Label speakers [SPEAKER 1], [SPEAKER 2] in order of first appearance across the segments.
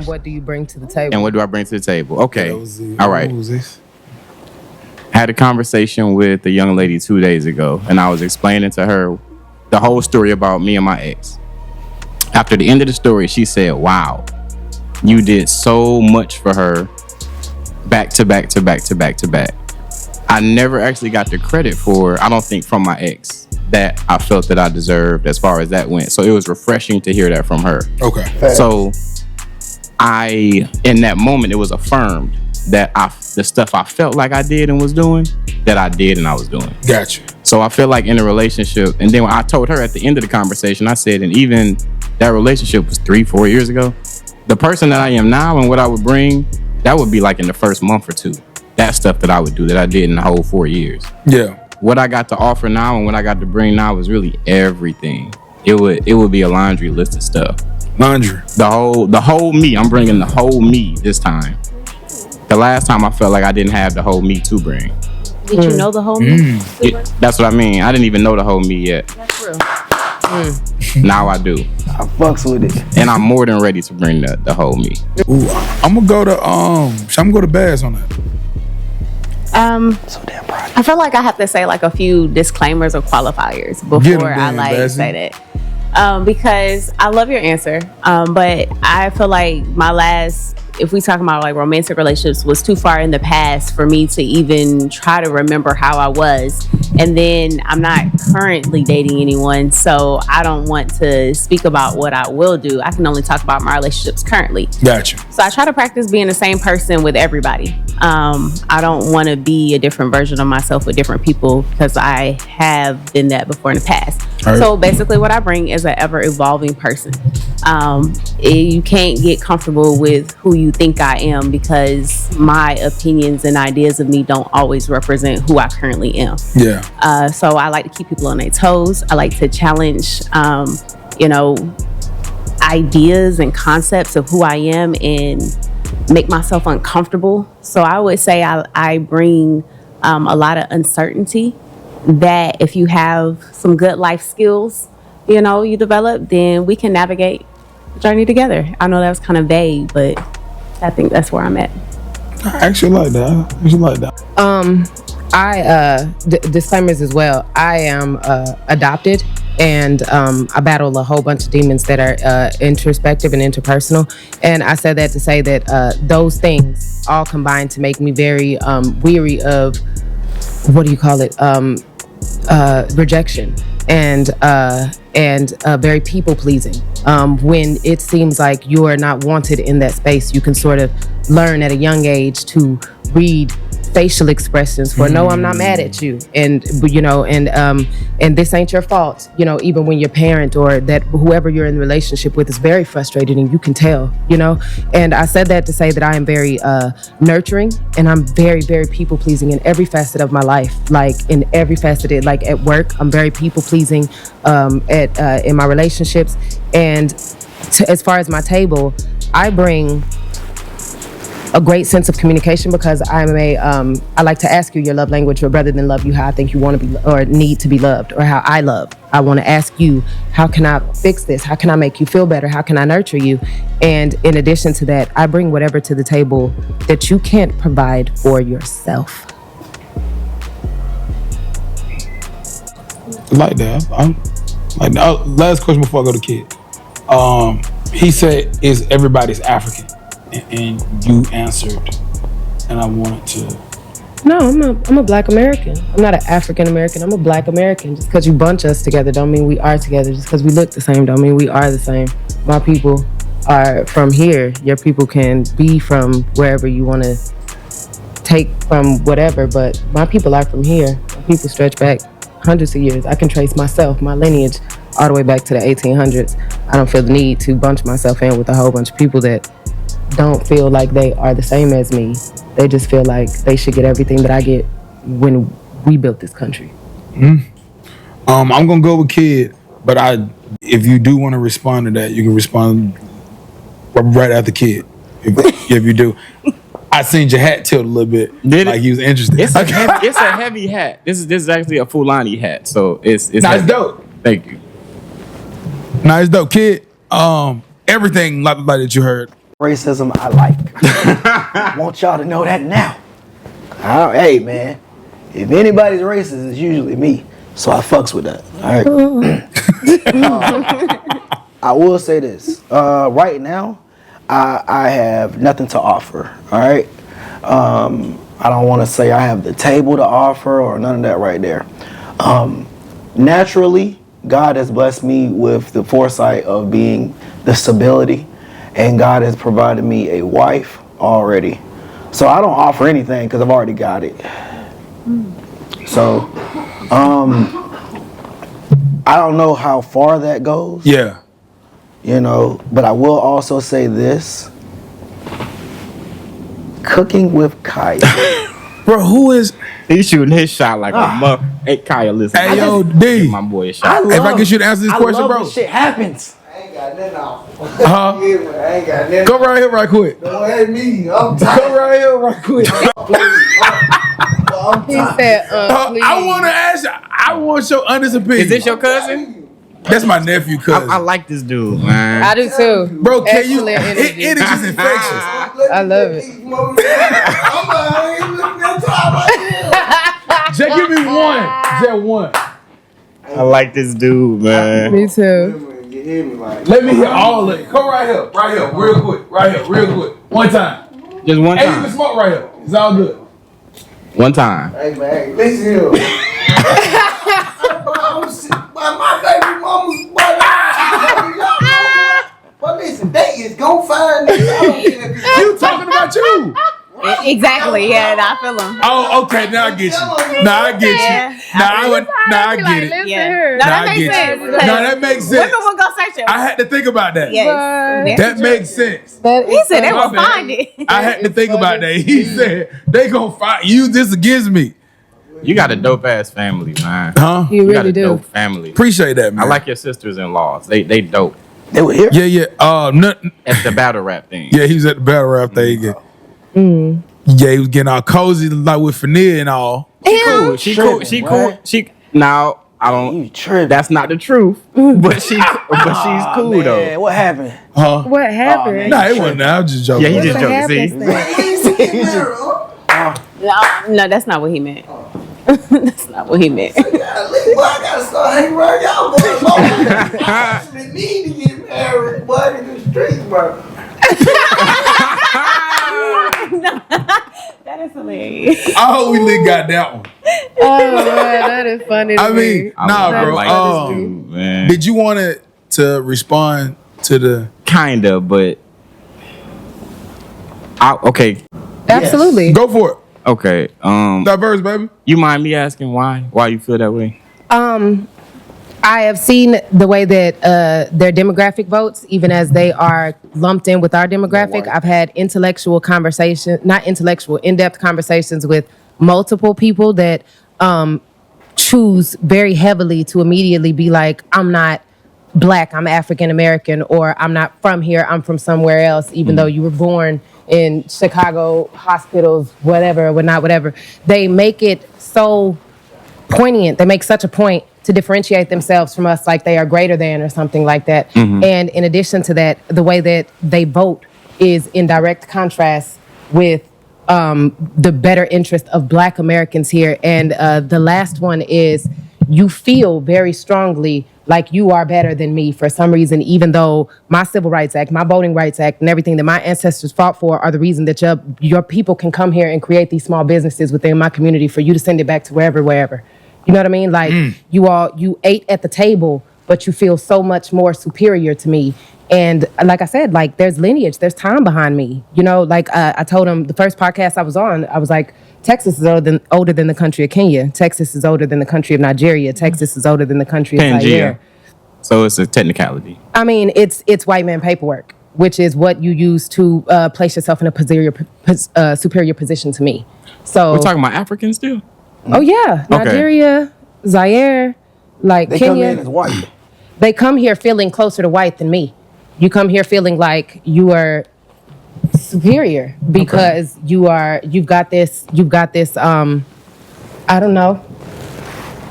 [SPEAKER 1] And what do you bring to the table?
[SPEAKER 2] And what do I bring to the table? Okay.
[SPEAKER 3] Yeah,
[SPEAKER 2] All right. Had a conversation with a young lady 2 days ago, and I was explaining to her the whole story about me and my ex. After the end of the story, she said, "Wow, you did so much for her, back to back to back to back to back." I never actually got the credit for, I don't think, from my ex that I felt that I deserved as far as that went. So it was refreshing to hear that from her.
[SPEAKER 3] Okay.
[SPEAKER 2] So in that moment, it was affirmed that the stuff I felt like I did and was doing, that I did and I was doing.
[SPEAKER 3] Gotcha.
[SPEAKER 2] So I feel like in a relationship, and then when I told her at the end of the conversation, I said, and even that relationship was 3-4 years ago, the person that I am now and what I would bring, that would be like in the first month or two. That stuff that I would do that I did in the whole 4 years.
[SPEAKER 3] Yeah.
[SPEAKER 2] What I got to offer now and what I got to bring now was really everything. It would be a laundry list of stuff.
[SPEAKER 3] Laundry.
[SPEAKER 2] The whole me. I'm bringing the whole me this time. The last time I felt like I didn't have the whole me to bring.
[SPEAKER 4] Did you know the whole me?
[SPEAKER 2] That's what I mean. I didn't even know the whole me yet.
[SPEAKER 4] That's real.
[SPEAKER 2] Now I do.
[SPEAKER 5] I fucks with it.
[SPEAKER 2] And I'm more than ready to bring the whole me.
[SPEAKER 3] Ooh, I'm gonna go to Baz on that.
[SPEAKER 5] So damn proud.
[SPEAKER 4] I feel like I have to say like a few disclaimers or qualifiers before I say that. Because I love your answer, but I feel like my last, if we talk about like romantic relationships, was too far in the past for me to even try to remember how I was. And then I'm not currently dating anyone, so I don't want to speak about what I will do. I can only talk about my relationships currently.
[SPEAKER 3] Gotcha.
[SPEAKER 4] So I try to practice being the same person with everybody. I don't want to be a different version of myself with different people because I have been that before in the past.
[SPEAKER 3] Right.
[SPEAKER 4] So basically what I bring is an ever evolving person. You can't get comfortable with who you think I am because my opinions and ideas of me don't always represent who I currently am.
[SPEAKER 3] Yeah.
[SPEAKER 4] So I like to keep people on their toes. I like to challenge, ideas and concepts of who I am and make myself uncomfortable. So I would say I bring a lot of uncertainty that if you have some good life skills, you develop, then we can navigate the journey together. I know that was kind of vague, but I think that's where I'm at.
[SPEAKER 3] I actually like that.
[SPEAKER 1] Disclaimers as well. I am adopted, and I battle a whole bunch of demons that are introspective and interpersonal. And I said that to say that those things all combine to make me very weary of, what do you call it? Rejection and very people pleasing. When it seems like you are not wanted in that space, you can sort of learn at a young age to read facial expressions for no, I'm not mad at you, and this ain't your fault. Even when your parent or that whoever you're in the relationship with is very frustrated, and you can tell. And I said that to say that I am very nurturing, and I'm very, very people pleasing in every facet of my life. Like in every facet, like at work, I'm very people pleasing. In my relationships, and as far as my table, I bring a great sense of communication because I like to ask you your love language, or rather than love you, how I think you want to be or need to be loved, or how I love. I want to ask you, how can I fix this? How can I make you feel better? How can I nurture you? And in addition to that, I bring whatever to the table that you can't provide for yourself.
[SPEAKER 3] Like that. Last question before I go to kid. He said, "Is everybody's African?" And you answered, and I wanted to.
[SPEAKER 1] No, I'm a Black American. I'm not an African American. I'm a Black American. Just because you bunch us together don't mean we are together. Just because we look the same don't mean we are the same. My people are from here. Your people can be from wherever you want to take from whatever, but my people are from here. My people stretch back hundreds of years. I can trace myself, my lineage, all the way back to the 1800s. I don't feel the need to bunch myself in with a whole bunch of people that don't feel like they are the same as me. They just feel like they should get everything that I get when we built this country.
[SPEAKER 3] I'm gonna go with kid, but if you do want to respond to that, you can respond right after kid. If you do. I seen your hat tilt a little bit.
[SPEAKER 2] Did
[SPEAKER 3] like
[SPEAKER 2] it?
[SPEAKER 3] you was interested.
[SPEAKER 2] It's a heavy hat. This is actually a Fulani hat, so it's
[SPEAKER 3] nice, dope.
[SPEAKER 2] Thank you.
[SPEAKER 3] Nice, dope, kid. Everything like that you heard.
[SPEAKER 5] racism I like. Want y'all to know that now. Hey, man. If anybody's racist, it's usually me. So I fucks with that. All right. I will say this. Right now, I have nothing to offer. All right. I don't want to say I have the table to offer or none of that right there. Naturally, God has blessed me with the foresight of being the stability, and God has provided me a wife already. So I don't offer anything because I've already got it. So, I don't know how far that goes.
[SPEAKER 3] Yeah.
[SPEAKER 5] You know, but I will also say this. Cooking with Kaya.
[SPEAKER 3] Bro, who is...
[SPEAKER 2] He's shooting his shot like a mother. Hey, Kaya, listen.
[SPEAKER 3] Hey, yo, D.
[SPEAKER 2] Give my boy a shot.
[SPEAKER 3] If I get you to answer this question, bro.
[SPEAKER 5] This shit happens.
[SPEAKER 6] I ain't got nothing off.
[SPEAKER 3] Uh-huh.
[SPEAKER 6] I ain't got nothing.
[SPEAKER 3] Go right here right quick.
[SPEAKER 6] Don't hate me. I'm
[SPEAKER 3] Go
[SPEAKER 6] tired.
[SPEAKER 3] right here right quick.
[SPEAKER 6] I'm
[SPEAKER 1] He
[SPEAKER 6] tired.
[SPEAKER 1] said, please.
[SPEAKER 3] I want to ask you. I want your honest opinion.
[SPEAKER 2] Is this your cousin?
[SPEAKER 3] That's my nephew, cousin.
[SPEAKER 2] I like this dude, man.
[SPEAKER 1] I do too.
[SPEAKER 3] Bro, can you?
[SPEAKER 1] Excellent energy.
[SPEAKER 3] It is just infectious.
[SPEAKER 1] I love it.
[SPEAKER 6] I ain't looking at time like
[SPEAKER 3] Just give me one. Just one.
[SPEAKER 2] I like this dude, man.
[SPEAKER 1] Me too.
[SPEAKER 6] that. You hear me, like?
[SPEAKER 3] Let me hear all of it. Come right here. Right here. Real quick. Right here. Real quick. One time.
[SPEAKER 2] Just one
[SPEAKER 3] Hey, you can
[SPEAKER 2] time.
[SPEAKER 3] smoke right here. It's all good.
[SPEAKER 2] One time.
[SPEAKER 6] Hey man, listen here. My baby mama's but listen, they is gon' find this. I don't care if
[SPEAKER 3] You talking about you?
[SPEAKER 4] Exactly. Yeah, I feel him.
[SPEAKER 3] Oh, okay. Now I get you. Now I get
[SPEAKER 4] Yeah.
[SPEAKER 3] you. Now I get it.
[SPEAKER 4] Yeah. No,
[SPEAKER 3] Now
[SPEAKER 4] that
[SPEAKER 3] I
[SPEAKER 4] makes
[SPEAKER 3] get
[SPEAKER 4] sense.
[SPEAKER 3] you. Now that makes sense.
[SPEAKER 4] Women will go search it.
[SPEAKER 3] I had to think about that.
[SPEAKER 4] Yes.
[SPEAKER 3] That makes sense.
[SPEAKER 4] He said they
[SPEAKER 3] My
[SPEAKER 4] will
[SPEAKER 3] bad.
[SPEAKER 4] find it.
[SPEAKER 3] I had to think about that. He said they gonna use this against me.
[SPEAKER 2] You got a dope ass family, man.
[SPEAKER 3] Huh?
[SPEAKER 1] You
[SPEAKER 2] You got
[SPEAKER 1] really
[SPEAKER 2] a
[SPEAKER 1] do.
[SPEAKER 2] dope family.
[SPEAKER 3] Appreciate that, man.
[SPEAKER 2] I like your sisters-in-laws. They dope
[SPEAKER 5] They were here.
[SPEAKER 3] Yeah, yeah. Nothing.
[SPEAKER 2] at the battle rap thing.
[SPEAKER 3] Yeah, he was at the battle rap thing. Yeah, he was getting all cozy like with Fanny and all.
[SPEAKER 2] Cool. She cool. She cool. She now I don't.
[SPEAKER 5] You tripping.
[SPEAKER 2] That's not the truth, but she's cool
[SPEAKER 5] Man,
[SPEAKER 2] though.
[SPEAKER 5] what happened?
[SPEAKER 3] Huh?
[SPEAKER 1] What happened?
[SPEAKER 3] Nah, it wasn't that. I was just joking.
[SPEAKER 2] Yeah, he just
[SPEAKER 1] What
[SPEAKER 2] joking.
[SPEAKER 1] happened?
[SPEAKER 2] See,
[SPEAKER 4] No, that's not what he meant. That's not what he meant.
[SPEAKER 6] I gotta start hanging around y'all boys. I actually need to get married, boy, in the streets, bro.
[SPEAKER 4] That is hilarious.
[SPEAKER 3] I hope we lit got that one.
[SPEAKER 1] Oh, man, that is funny. To
[SPEAKER 3] I mean,
[SPEAKER 1] me.
[SPEAKER 3] nah, bro.
[SPEAKER 2] like this dude, man.
[SPEAKER 3] Did you want it to respond to the?
[SPEAKER 2] Kinda, but okay,
[SPEAKER 1] Absolutely.
[SPEAKER 3] Go for it.
[SPEAKER 2] okay.
[SPEAKER 3] Diverse, baby.
[SPEAKER 2] You mind me asking why you feel that way?
[SPEAKER 1] I have seen the way that their demographic votes, even as they are lumped in with our demographic. I've had in-depth conversations with multiple people that choose very heavily to immediately be like, I'm not Black, I'm African American, or I'm not from here, I'm from somewhere else, even though you were born in Chicago hospitals, whatever. They make it so poignant. They make such a point to differentiate themselves from us like they are greater than or something like that. And in addition to that, the way that they vote is in direct contrast with the better interest of Black Americans here. And the last one is you feel very strongly like you are better than me for some reason, even though my Civil Rights Act, my Voting Rights Act, and everything that my ancestors fought for are the reason that your people can come here and create these small businesses within my community for you to send it back to wherever. You know what I mean? Like you ate at the table, but you feel so much more superior to me. And like I said, like there's lineage, there's time behind me. You know, like I told him the first podcast I was on, I was like, Texas is older than the country of Kenya. Texas is older than the country of Nigeria. Texas is older than the country of Zaire.
[SPEAKER 2] So it's a technicality.
[SPEAKER 1] I mean, it's white man paperwork, which is what you use to place yourself in a superior position to me. So
[SPEAKER 2] We're talking about Africans still?
[SPEAKER 1] oh yeah,
[SPEAKER 2] Okay.
[SPEAKER 1] Nigeria, Zaire, like
[SPEAKER 5] They
[SPEAKER 1] Kenya.
[SPEAKER 5] come in as white.
[SPEAKER 1] They come here feeling closer to white than me. You come here feeling like you are superior because you've got this I don't know,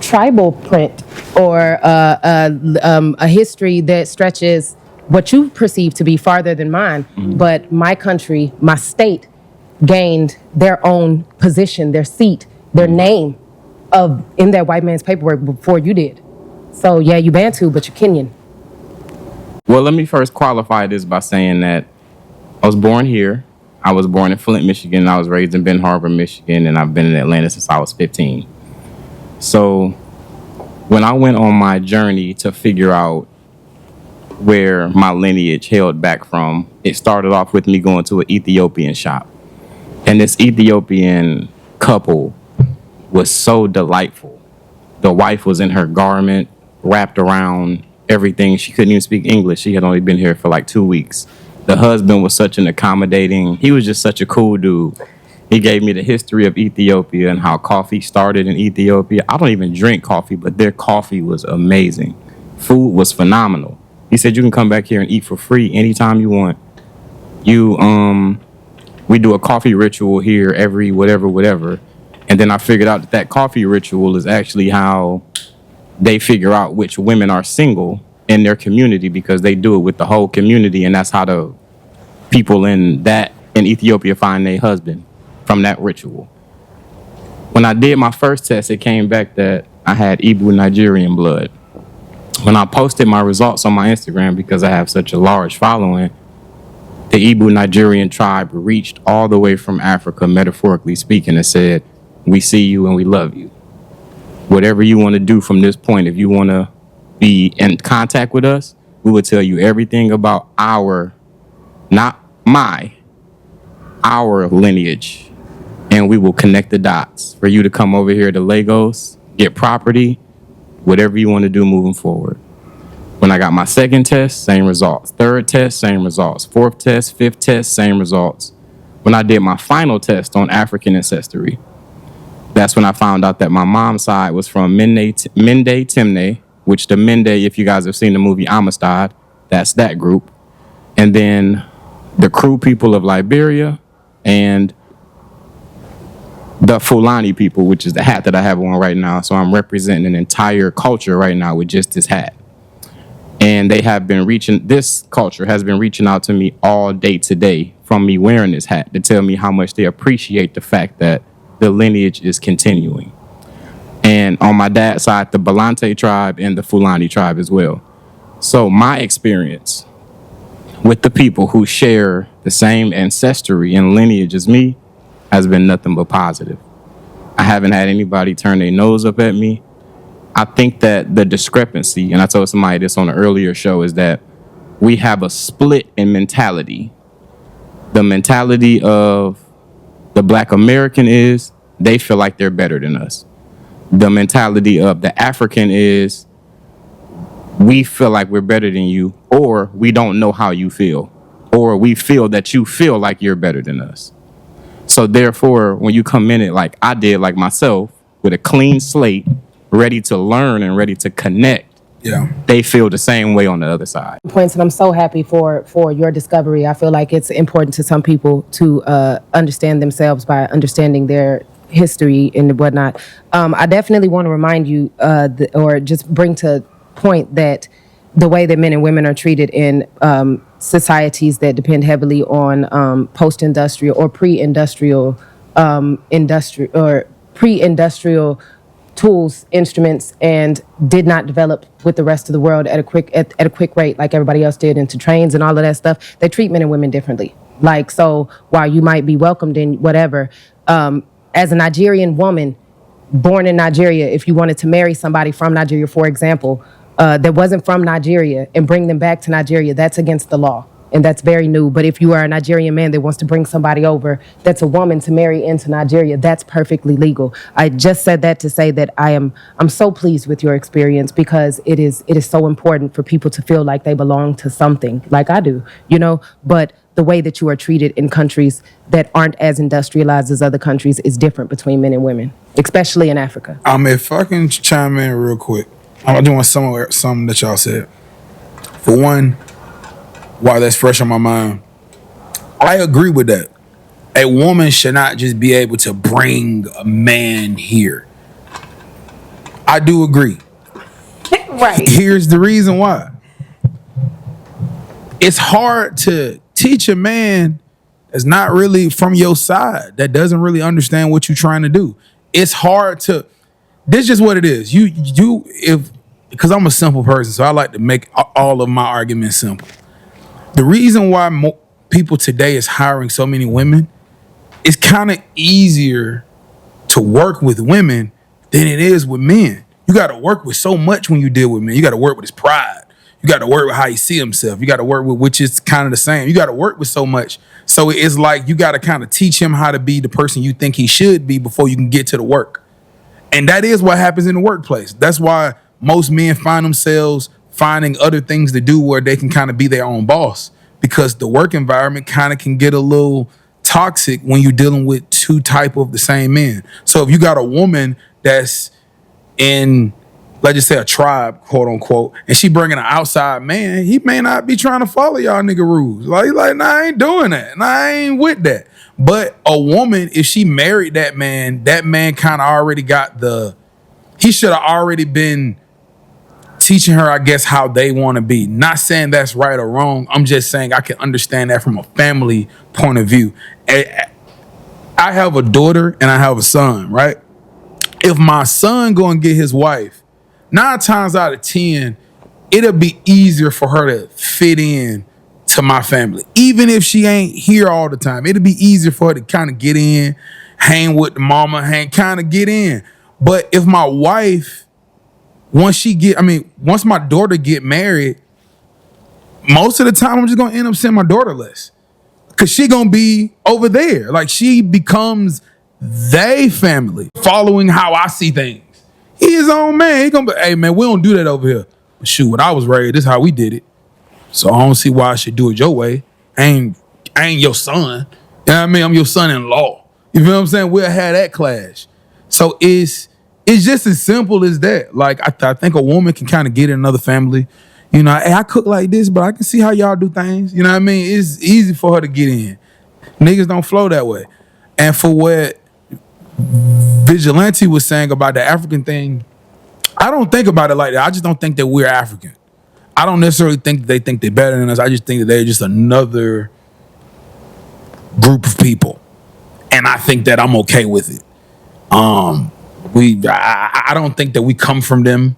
[SPEAKER 1] tribal print or a history that stretches what you perceive to be farther than mine, but my country, my state, gained their own position, their seat, their name in that white man's paperwork before you did. So yeah, you Bantu, but you're Kenyan.
[SPEAKER 2] Well, let me first qualify this by saying that I was born here. I was born in Flint, Michigan. I was raised in Ben Harbor, Michigan, and I've been in Atlanta since I was 15. So when I went on my journey to figure out where my lineage held back from, it started off with me going to an Ethiopian shop. And this Ethiopian couple was so delightful. The wife was in her garment, wrapped around everything. She couldn't even speak English. She had only been here for like 2 weeks. The husband was such an accommodating, he was just such a cool dude. He gave me the history of Ethiopia and how coffee started in Ethiopia. I don't even drink coffee, but their coffee was amazing. Food was phenomenal. He said you can come back here and eat for free anytime you want. We do a coffee ritual here every whatever. And then I figured out that coffee ritual is actually how they figure out which women are single in their community, because they do it with the whole community, and that's how the people in Ethiopia find their husband, from that ritual. When I did my first test, it came back that I had Igbo Nigerian blood. When I posted my results on my Instagram, because I have such a large following, the Igbo Nigerian tribe reached all the way from Africa, metaphorically speaking, and said, "We see you and we love you. Whatever you want to do from this point, if you want to be in contact with us, we will tell you everything about our lineage, and we will connect the dots for you to come over here to Lagos, get property, whatever you want to do moving forward." When I got my second test, same results. Third test, same results. Fourth test, fifth test, same results. When I did my final test on African ancestry, that's when I found out that my mom's side was from Mende Temne, which the Mende, if you guys have seen the movie Amistad, that's that group. And then the Kru people of Liberia and the Fulani people, which is the hat that I have on right now. So I'm representing an entire culture right now with just this hat. And this culture has been reaching out to me all day today from me wearing this hat to tell me how much they appreciate the fact that the lineage is continuing. And on my dad's side, the Balante tribe and the Fulani tribe as well. So my experience with the people who share the same ancestry and lineage as me has been nothing but positive. I haven't had anybody turn their nose up at me. I think that the discrepancy, and I told somebody this on an earlier show, is that we have a split in mentality. The mentality of the Black American is they feel like they're better than us. The mentality of the African is we feel like we're better than you, or we don't know how you feel, or we feel that you feel like you're better than us. So therefore, when you come in it like I did, like myself, with a clean slate, ready to learn and ready to connect, they feel the same way on the other side.
[SPEAKER 1] Points, and I'm so happy for your discovery. I feel like it's important to some people to understand themselves by understanding their history and whatnot. I definitely want to remind you, or just bring to point that the way that men and women are treated in societies that depend heavily on post-industrial or pre-industrial pre-industrial tools, instruments, and did not develop with the rest of the world at a quick rate like everybody else did, into trains and all of that stuff. They treat men and women differently. Like, so while you might be welcomed in whatever, as a Nigerian woman born in Nigeria, if you wanted to marry somebody from Nigeria, for example, that wasn't from Nigeria and bring them back to Nigeria, that's against the law. And that's very new. But if you are a Nigerian man that wants to bring somebody over that's a woman to marry into Nigeria, that's perfectly legal. I just said that to say that I'm so pleased with your experience, because it is so important for people to feel like they belong to something, like I do, but the way that you are treated in countries that aren't as industrialized as other countries is different between men and women, especially in Africa.
[SPEAKER 3] If I can chime in real quick, I'm doing something that y'all said. For one, why that's fresh on my mind, I agree with that. A woman should not just be able to bring a man here. I do agree.
[SPEAKER 1] Right.
[SPEAKER 3] Here's the reason why. it's hard to teach a man that's not really from your side, that doesn't really understand what you're trying to do. It's hard to. This is just what it is. Because I'm a simple person, so I like to make all of my arguments simple. The reason why people today is hiring so many women, it's kind of easier to work with women than it is with men. You got to work with so much when you deal with men. You got to work with his pride. You got to work with how he see himself. You got to work with, which is kind of the same. You got to work with so much. So it's like you got to kind of teach him how to be the person you think he should be before you can get to the work. And that is what happens in the workplace. That's why most men find themselves finding other things to do where they can kind of be their own boss, because the work environment kind of can get a little toxic when you're dealing with two type of the same men. So if you got a woman that's in, let's just say, a tribe, quote unquote, and she bringing an outside man, he may not be trying to follow y'all nigga rules. Like, nah, I ain't doing that. Nah, I ain't with that. But a woman, if she married that man kind of already got he should have already been teaching her, I guess, how they want to be. Not saying that's right or wrong. I'm just saying I can understand that from a family point of view. I have a daughter and I have a son, right? If my son go and get his wife, 9 times out of 10, it'll be easier for her to fit in to my family. Even if she ain't here all the time, it'll be easier for her to kind of get in, hang with the mama, kind of get in. But if my wife, once my daughter get married, most of the time I'm just gonna end up sending my daughter less. Cause she gonna be over there. Like, she becomes they family, following how I see things. He his own man. He gonna be, hey man, we don't do that over here. But shoot, when I was raised, this is how we did it. So I don't see why I should do it your way. I ain't your son. You know what I mean? I'm your son-in-law. You feel what I'm saying? We'll have that clash. So it's just as simple as that. Like, I think a woman can kind of get in another family. You know, hey, I cook like this, but I can see how y'all do things. You know what I mean? It's easy for her to get in. Niggas don't flow that way. And for what Vigilante was saying about the African thing, I don't think about it like that. I just don't think that we're African. I don't necessarily think they think they're better than us. I just think that they're just another group of people. And I think that I'm okay with it. I don't think that we come from them.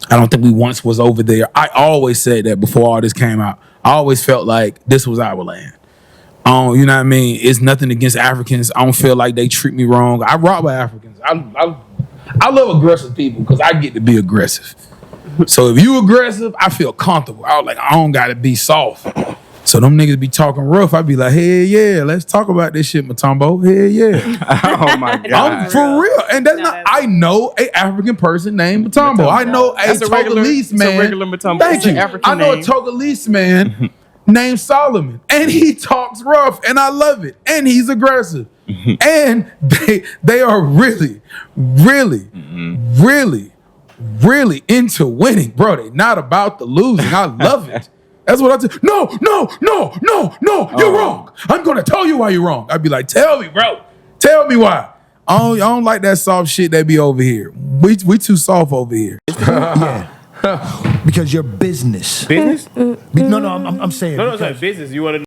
[SPEAKER 3] I don't think we once was over there. I always said that before all this came out. I always felt like this was our land. You know what I mean? It's nothing against Africans. I don't feel like they treat me wrong. I rock with Africans. I love aggressive people because I get to be aggressive. So if you aggressive, I feel comfortable. I was like, I don't gotta be soft. So them niggas be talking rough. I be like, hey, yeah, let's talk about this shit, Matumbo. Hey, yeah.
[SPEAKER 2] Oh my God.
[SPEAKER 3] I'm for real. And that's not, I know a African person named Matumbo. I know a Togolese man.
[SPEAKER 2] It's a regular Matumbo.
[SPEAKER 3] Thank you. I know a Togolese man named Solomon. And he talks rough and I love it. And he's aggressive. And they are really, really, really into winning. Bro, they not about the losing. I love it. That's what I say. No, you're wrong. I'm going to tell you why you're wrong. I'd be like, tell me, bro. Tell me why. I don't like that soft shit that be over here. We too soft over here.
[SPEAKER 7] Yeah. Because your business.
[SPEAKER 8] Business?
[SPEAKER 7] No, I'm saying.
[SPEAKER 8] No, it's not business. You want to